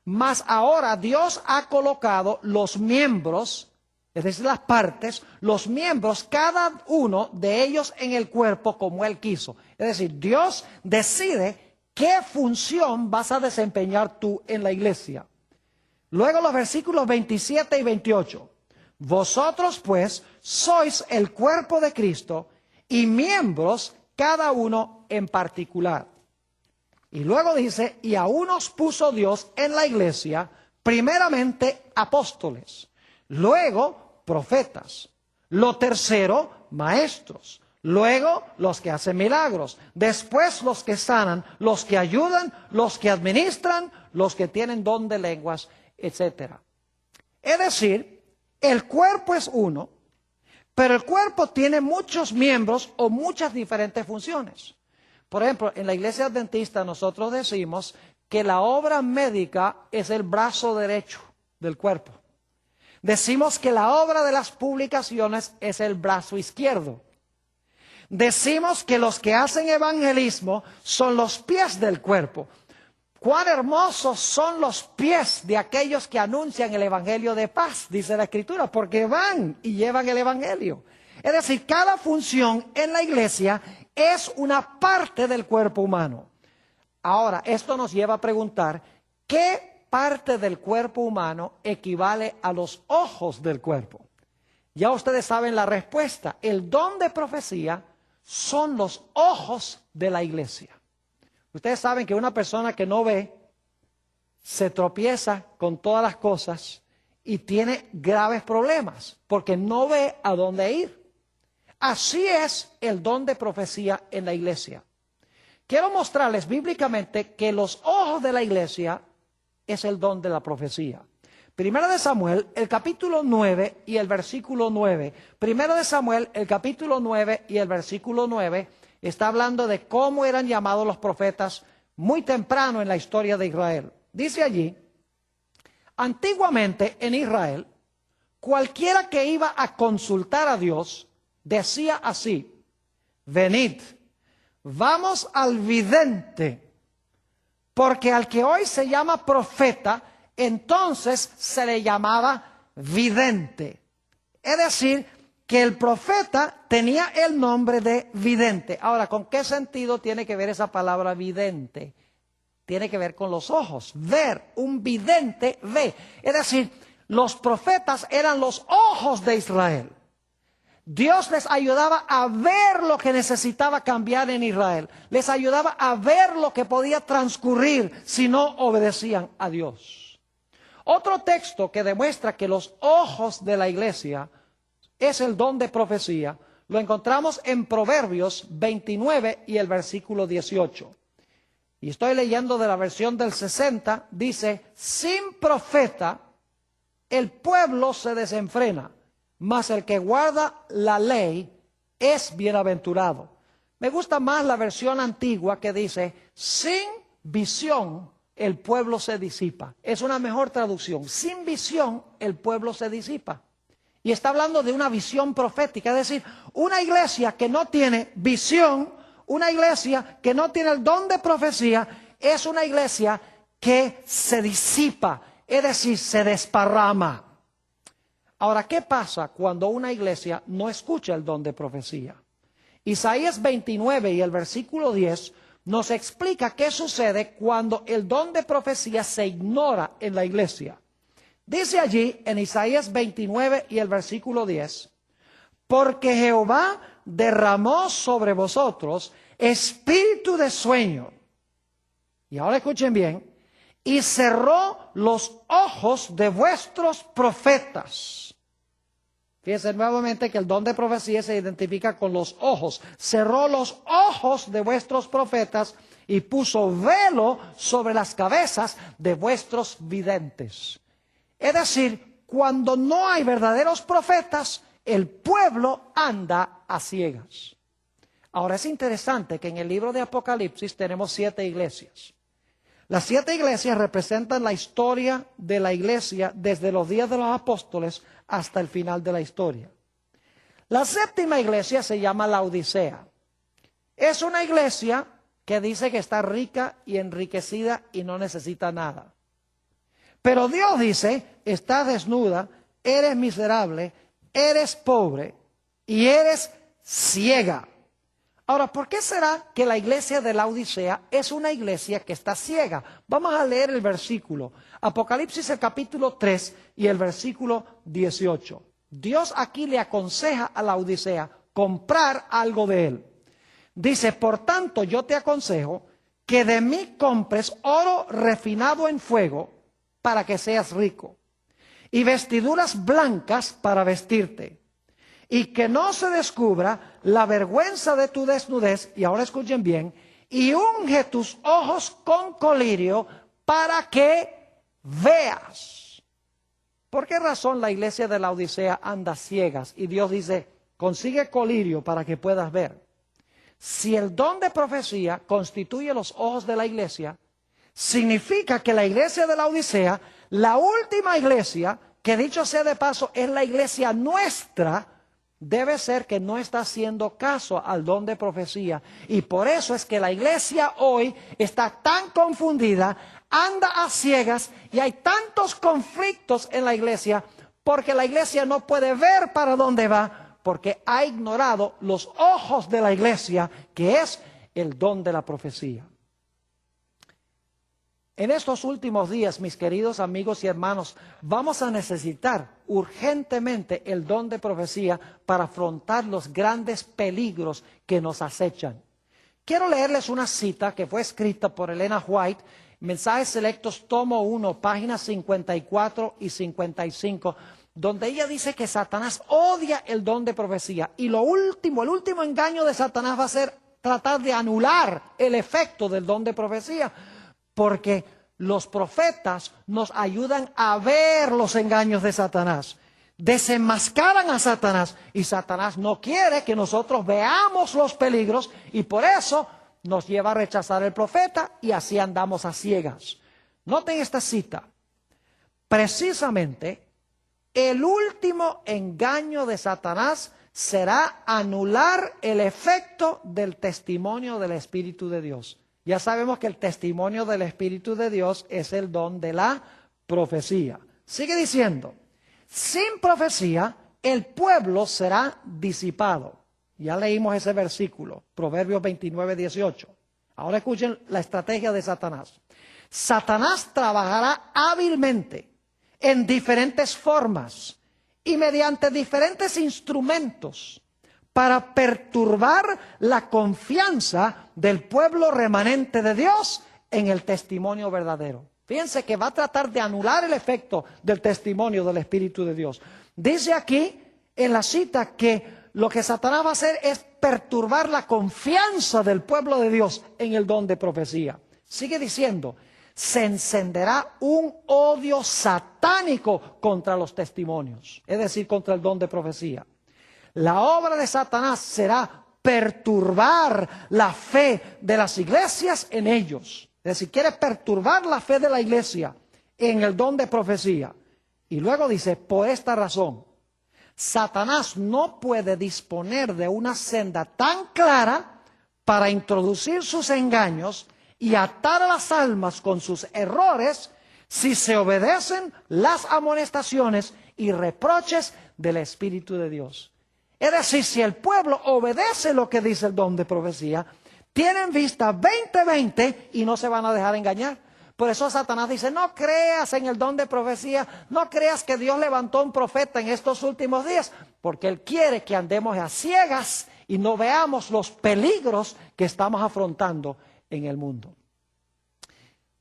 mas ahora Dios ha colocado los miembros, es decir, las partes, los miembros, cada uno de ellos en el cuerpo como Él quiso. Es decir, Dios decide qué función vas a desempeñar tú en la iglesia. Luego los versículos 27 y 28. Vosotros pues sois el cuerpo de Cristo y miembros cada uno en particular. Y luego dice, y aún os puso Dios en la iglesia, primeramente apóstoles, luego profetas, lo tercero maestros, luego los que hacen milagros, después los que sanan, los que ayudan, los que administran, los que tienen don de lenguas, etc. Es decir, el cuerpo es uno, pero el cuerpo tiene muchos miembros o muchas diferentes funciones. Por ejemplo, en la iglesia adventista nosotros decimos que la obra médica es el brazo derecho del cuerpo. Decimos que la obra de las publicaciones es el brazo izquierdo. Decimos que los que hacen evangelismo son los pies del cuerpo. Cuán hermosos son los pies de aquellos que anuncian el evangelio de paz, dice la Escritura, porque van y llevan el evangelio. Es decir, cada función en la iglesia es una parte del cuerpo humano. Ahora, esto nos lleva a preguntar, ¿qué parte del cuerpo humano equivale a los ojos del cuerpo? Ya ustedes saben la respuesta. El don de profecía son los ojos de la iglesia. Ustedes saben que una persona que no ve se tropieza con todas las cosas y tiene graves problemas porque no ve a dónde ir. Así es el don de profecía en la iglesia. Quiero mostrarles bíblicamente que los ojos de la iglesia es el don de la profecía. Primera de Samuel, el capítulo 9 y el versículo 9. Primera de Samuel, el capítulo 9 y el versículo 9. Está hablando de cómo eran llamados los profetas muy temprano en la historia de Israel. Dice allí, antiguamente en Israel, cualquiera que iba a consultar a Dios, decía así, venid, vamos al vidente, porque al que hoy se llama profeta, entonces se le llamaba vidente. Es decir, que el profeta tenía el nombre de vidente. Ahora, ¿con qué sentido tiene que ver esa palabra vidente? Tiene que ver con los ojos, ver, un vidente ve. Es decir, los profetas eran los ojos de Israel. Dios les ayudaba a ver lo que necesitaba cambiar en Israel. Les ayudaba a ver lo que podía transcurrir si no obedecían a Dios. Otro texto que demuestra que los ojos de la iglesia es el don de profecía, lo encontramos en Proverbios 29 y el versículo 18. Y estoy leyendo de la versión del 60, dice, sin profeta el pueblo se desenfrena, mas el que guarda la ley es bienaventurado. Me gusta más la versión antigua que dice, sin visión el pueblo se disipa. Es una mejor traducción. Sin visión el pueblo se disipa. Y está hablando de una visión profética, es decir, una iglesia que no tiene visión, una iglesia que no tiene el don de profecía, es una iglesia que se disipa, es decir, se desparrama. Ahora, ¿qué pasa cuando una iglesia no escucha el don de profecía? Isaías 29 y el versículo 10 nos explica qué sucede cuando el don de profecía se ignora en la iglesia. Dice allí en Isaías 29 y el versículo 10, porque Jehová derramó sobre vosotros espíritu de sueño. Y ahora escuchen bien. Y cerró los ojos de vuestros profetas. Fíjense nuevamente que el don de profecía se identifica con los ojos. Cerró los ojos de vuestros profetas y puso velo sobre las cabezas de vuestros videntes. Es decir, cuando no hay verdaderos profetas, el pueblo anda a ciegas. Ahora es interesante que en el libro de Apocalipsis tenemos 7 iglesias. Las 7 iglesias representan la historia de la iglesia desde los días de los apóstoles hasta el final de la historia. La 7ª iglesia se llama Laodicea. Es una iglesia que dice que está rica y enriquecida y no necesita nada. Pero Dios dice, estás desnuda, eres miserable, eres pobre y eres ciega. Ahora, ¿por qué será que la iglesia de Laodicea es una iglesia que está ciega? Vamos a leer el versículo. Apocalipsis, el capítulo 3 y el versículo 18. Dios aquí le aconseja a Laodicea comprar algo de él. Dice, por tanto, yo te aconsejo que de mí compres oro refinado en fuego para que seas rico, y vestiduras blancas para vestirte, y que no se descubra la vergüenza de tu desnudez, y ahora escuchen bien, y unge tus ojos con colirio para que veas. ¿Por qué razón la iglesia de Laodicea anda ciegas? Y Dios dice, consigue colirio para que puedas ver. Si el don de profecía constituye los ojos de la iglesia, significa que la iglesia de Laodicea, la última iglesia, que dicho sea de paso es la iglesia nuestra, debe ser que no está haciendo caso al don de profecía. Y por eso es que la iglesia hoy está tan confundida, anda a ciegas y hay tantos conflictos en la iglesia porque la iglesia no puede ver para dónde va, porque ha ignorado los ojos de la iglesia, que es el don de la profecía. En estos últimos días, mis queridos amigos y hermanos, vamos a necesitar urgentemente el don de profecía para afrontar los grandes peligros que nos acechan. Quiero leerles una cita que fue escrita por Elena White, Mensajes Selectos, tomo 1, páginas 54 y 55, donde ella dice que Satanás odia el don de profecía. Y el último engaño de Satanás va a ser tratar de anular el efecto del don de profecía, porque los profetas nos ayudan a ver los engaños de Satanás, desenmascaran a Satanás, y Satanás no quiere que nosotros veamos los peligros, y por eso nos lleva a rechazar el profeta, y así andamos a ciegas. Noten esta cita. Precisamente, el último engaño de Satanás será anular el efecto del testimonio del Espíritu de Dios. Ya sabemos que el testimonio del Espíritu de Dios es el don de la profecía. Sigue diciendo, sin profecía el pueblo será disipado. Ya leímos ese versículo, Proverbios 29, 18. Ahora escuchen la estrategia de Satanás. Satanás trabajará hábilmente en diferentes formas y mediante diferentes instrumentos para perturbar la confianza del pueblo remanente de Dios en el testimonio verdadero. Fíjense que va a tratar de anular el efecto del testimonio del Espíritu de Dios. Dice aquí en la cita que lo que Satanás va a hacer es perturbar la confianza del pueblo de Dios en el don de profecía. Sigue diciendo, se encenderá un odio satánico contra los testimonios, es decir, contra el don de profecía. La obra de Satanás será perturbar la fe de las iglesias en ellos. Es decir, quiere perturbar la fe de la iglesia en el don de profecía. Y luego dice, por esta razón, Satanás no puede disponer de una senda tan clara para introducir sus engaños y atar a las almas con sus errores si se obedecen las amonestaciones y reproches del Espíritu de Dios. Es decir, si el pueblo obedece lo que dice el don de profecía, tienen vista 20/20 y no se van a dejar engañar. Por eso Satanás dice, no creas en el don de profecía, no creas que Dios levantó un profeta en estos últimos días, porque Él quiere que andemos a ciegas y no veamos los peligros que estamos afrontando en el mundo.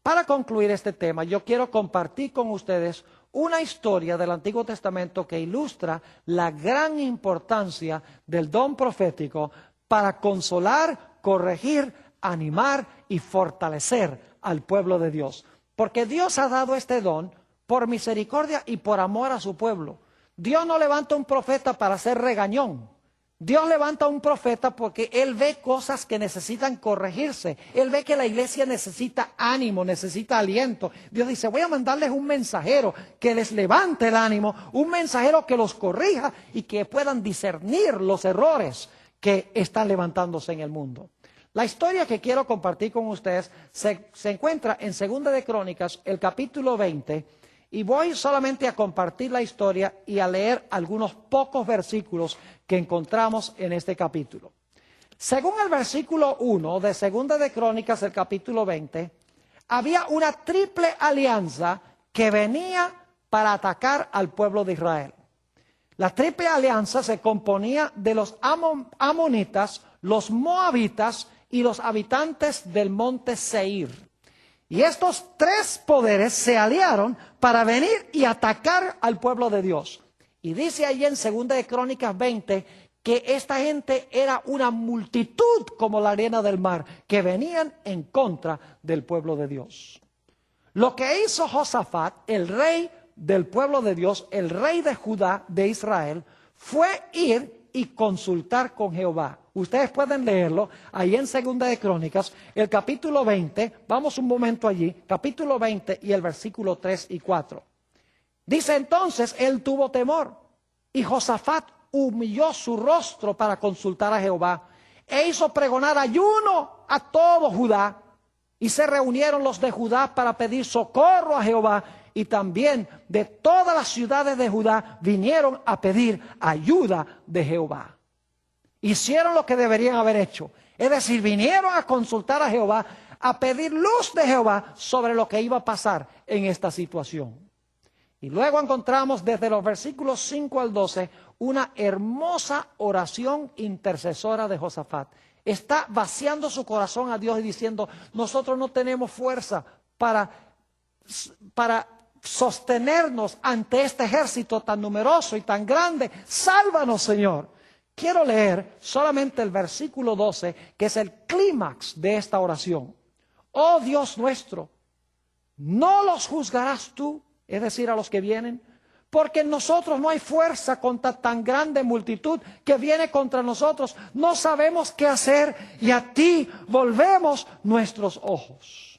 Para concluir este tema, yo quiero compartir con ustedes una historia del Antiguo Testamento que ilustra la gran importancia del don profético para consolar, corregir, animar y fortalecer al pueblo de Dios. Porque Dios ha dado este don por misericordia y por amor a su pueblo. Dios no levanta un profeta para ser regañón. Dios levanta un profeta porque Él ve cosas que necesitan corregirse. Él ve que la iglesia necesita ánimo, necesita aliento. Dios dice, voy a mandarles un mensajero que les levante el ánimo, un mensajero que los corrija y que puedan discernir los errores que están levantándose en el mundo. La historia que quiero compartir con ustedes se encuentra en 2 de Crónicas, el capítulo 20, y voy solamente a compartir la historia y a leer algunos pocos versículos que encontramos en este capítulo. Según el versículo 1 de 2 de Crónicas, el capítulo 20, había una triple alianza que venía para atacar al pueblo de Israel. La triple alianza se componía de los amonitas, los moabitas y los habitantes del monte Seir. Y estos tres poderes se aliaron para venir y atacar al pueblo de Dios. Y dice ahí en 2 de Crónicas 20 que esta gente era una multitud como la arena del mar, que venían en contra del pueblo de Dios. Lo que hizo Josafat, el rey del pueblo de Dios, el rey de Judá, de Israel, fue ir y consultar con Jehová. Ustedes pueden leerlo ahí en 2 de Crónicas, el capítulo 20, vamos un momento allí, capítulo 20 y el versículo 3 y 4. Dice entonces, él tuvo temor y Josafat humilló su rostro para consultar a Jehová e hizo pregonar ayuno a todo Judá. Y se reunieron los de Judá para pedir socorro a Jehová, y también de todas las ciudades de Judá vinieron a pedir ayuda de Jehová. Hicieron lo que deberían haber hecho, es decir, vinieron a consultar a Jehová, a pedir luz de Jehová sobre lo que iba a pasar en esta situación. Y luego encontramos desde los versículos 5 al 12 una hermosa oración intercesora de Josafat. Está vaciando su corazón a Dios y diciendo, nosotros no tenemos fuerza para sostenernos ante este ejército tan numeroso y tan grande. Sálvanos, Señor. Quiero leer solamente el versículo 12, que es el clímax de esta oración. Oh Dios nuestro, ¿no los juzgarás tú? Es decir, a los que vienen. Porque en nosotros no hay fuerza contra tan grande multitud que viene contra nosotros. No sabemos qué hacer y a ti volvemos nuestros ojos.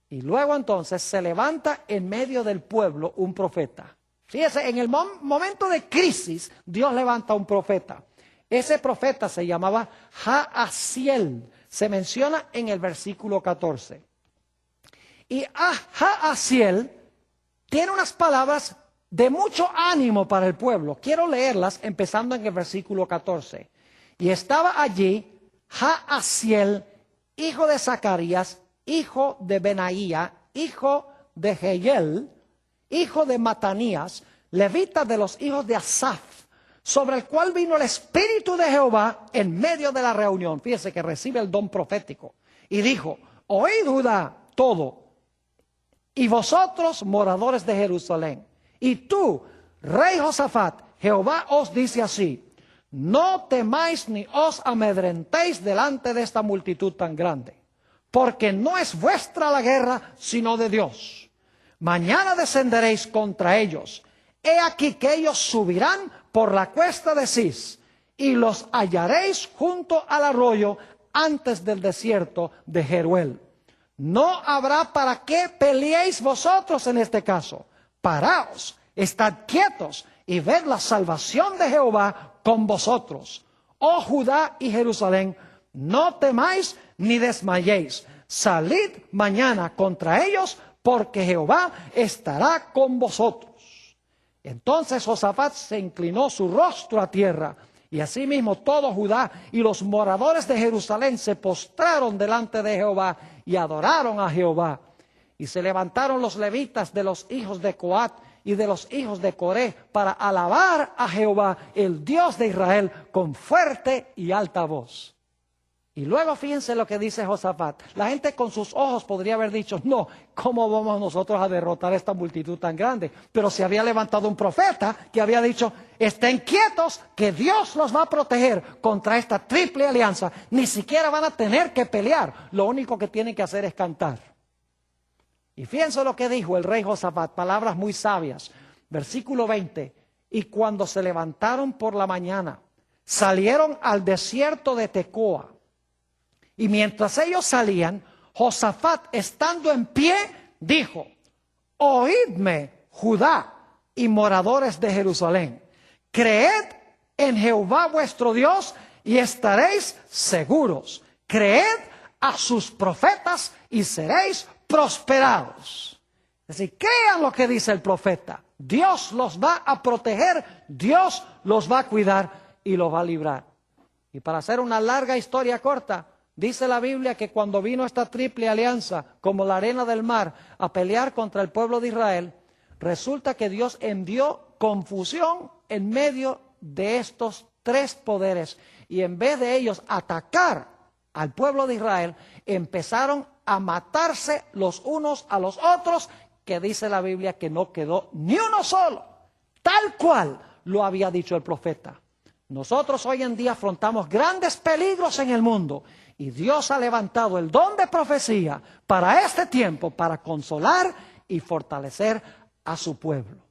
Y luego entonces se levanta en medio del pueblo un profeta. Fíjese, en el momento de crisis, Dios levanta un profeta. Ese profeta se llamaba Jaasiel. Se menciona en el versículo 14. Y Jaasiel tiene unas palabras de mucho ánimo para el pueblo. Quiero leerlas empezando en el versículo 14. Y estaba allí Jaasiel, hijo de Zacarías, hijo de Benaía, hijo de Jehiel, hijo de Matanías, levita de los hijos de Asaf, sobre el cual vino el Espíritu de Jehová en medio de la reunión. Fíjese que recibe el don profético. Y dijo, oíd Judá todo, y vosotros moradores de Jerusalén, y tú, rey Josafat, Jehová os dice así, no temáis ni os amedrentéis delante de esta multitud tan grande, porque no es vuestra la guerra, sino de Dios. Mañana descenderéis contra ellos. He aquí que ellos subirán por la cuesta de Cis, y los hallaréis junto al arroyo antes del desierto de Jeruel. No habrá para qué peleéis vosotros en este caso. Paraos, estad quietos y ved la salvación de Jehová con vosotros. Oh Judá y Jerusalén, no temáis ni desmayéis. Salid mañana contra ellos, porque Jehová estará con vosotros. Entonces Josafat se inclinó su rostro a tierra, y asimismo todo Judá y los moradores de Jerusalén se postraron delante de Jehová y adoraron a Jehová. Y se levantaron los levitas de los hijos de Coat y de los hijos de Coré para alabar a Jehová, el Dios de Israel, con fuerte y alta voz. Y luego fíjense lo que dice Josafat. La gente con sus ojos podría haber dicho, no, ¿cómo vamos nosotros a derrotar a esta multitud tan grande? Pero se había levantado un profeta que había dicho, estén quietos que Dios los va a proteger contra esta triple alianza. Ni siquiera van a tener que pelear. Lo único que tienen que hacer es cantar. Y fíjense lo que dijo el rey Josafat, palabras muy sabias. Versículo 20, y cuando se levantaron por la mañana, salieron al desierto de Tecoa. Y mientras ellos salían, Josafat, estando en pie, dijo, oídme, Judá y moradores de Jerusalén, creed en Jehová vuestro Dios y estaréis seguros. Creed a sus profetas y seréis prosperados. Es decir, crean lo que dice el profeta. Dios los va a proteger, Dios los va a cuidar y los va a librar. Y para hacer una larga historia corta, dice la Biblia que cuando vino esta triple alianza, como la arena del mar, a pelear contra el pueblo de Israel, resulta que Dios envió confusión en medio de estos tres poderes. Y en vez de ellos atacar al pueblo de Israel, empezaron a matarse los unos a los otros, que dice la Biblia que no quedó ni uno solo, tal cual lo había dicho el profeta. Nosotros hoy en día afrontamos grandes peligros en el mundo y Dios ha levantado el don de profecía para este tiempo, para consolar y fortalecer a su pueblo.